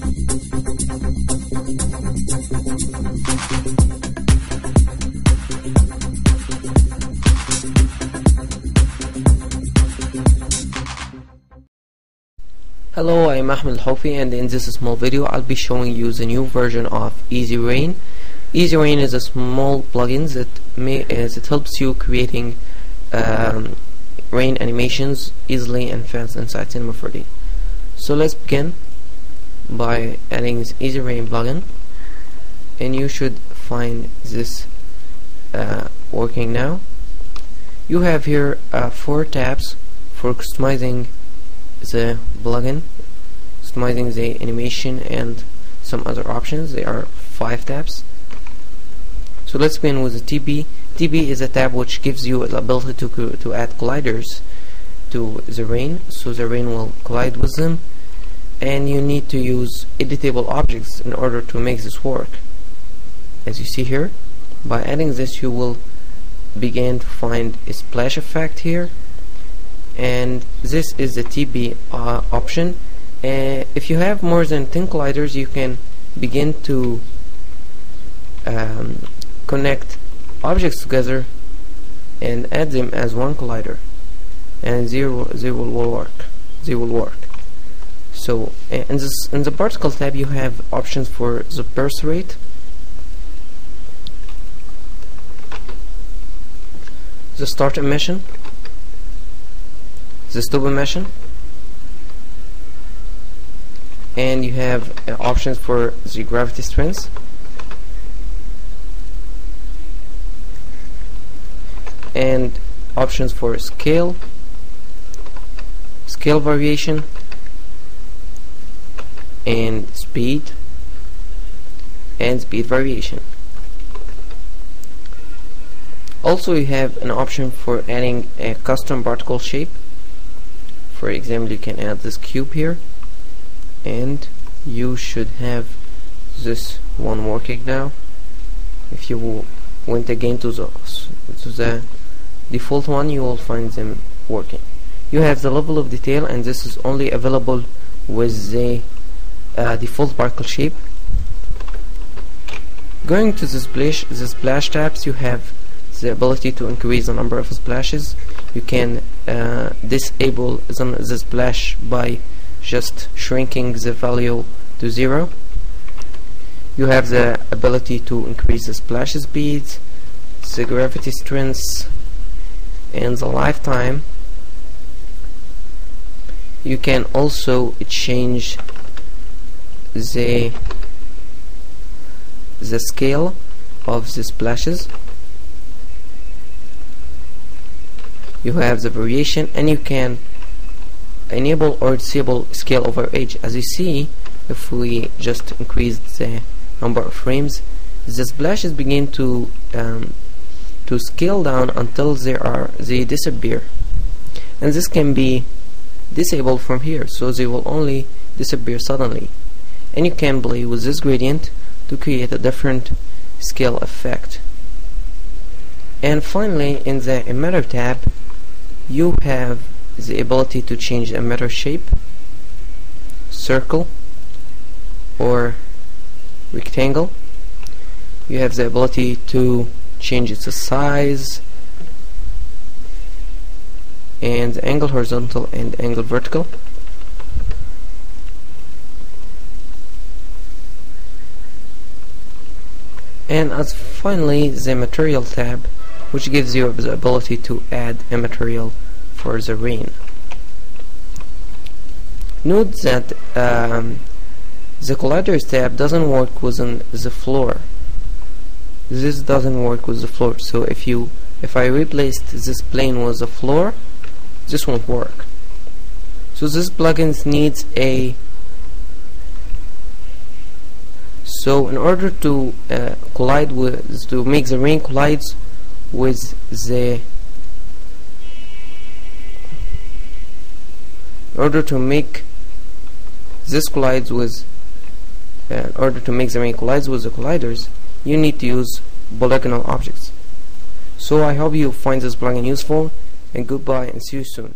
Hello, I'm Ahmed El-Hofy, and in this small video I'll be showing you the new version of Easy Rain. Easy Rain is a small plugin that helps you creating rain animations easily and fast inside Cinema 4D. So let's begin by adding this Easy Rain plugin, and you should find this working now. You have here 4 tabs for customizing the plugin, customizing the animation and some other options. There are 5 tabs. So let's begin with the TB. TB is a tab which gives you the ability to add colliders to the rain, so the rain will collide with them, and you need to use editable objects in order to make this work. As you see here, by adding this you will begin to find a splash effect here, and this is the TB option. If you have more than 10 colliders, you can begin to connect objects together and add them as one collider, and they will work. So in the particle tab you have options for the burst rate, the start emission, the stop emission, and you have options for the gravity strength, and options for scale variation, and speed variation. Also you have an option for adding a custom particle shape. For example, you can add this cube here, and you should have this one working now. If you went again to the default one, you will find them working. You have the level of detail, and this is only available with the default particle shape. Going to the splash tabs, you have the ability to increase the number of splashes. You can disable the splash by just shrinking the value to 0. You have the ability to increase the splash speed, the gravity strength, and the lifetime. You can also change the scale of the splashes. You have the variation, and you can enable or disable scale over age. As you see, if we just increase the number of frames, the splashes begin to scale down until they disappear, and this can be disabled from here, so they will only disappear suddenly. And you can play with this gradient to create a different scale effect. And finally, in the emitter tab, you have the ability to change the emitter shape, circle or rectangle. You have the ability to change its size and the angle horizontal and angle vertical. And as finally, the material tab, which gives you the ability to add a material for the rain. Note that the colliders tab doesn't work within the floor. This doesn't work with the floor, so if I replaced this plane with the floor, this won't work. So this plugin needs a in order to make the rain collides with the in order to make the rain collides with the colliders, you need to use polygonal objects. So I hope you find this plugin useful, and goodbye and see you soon.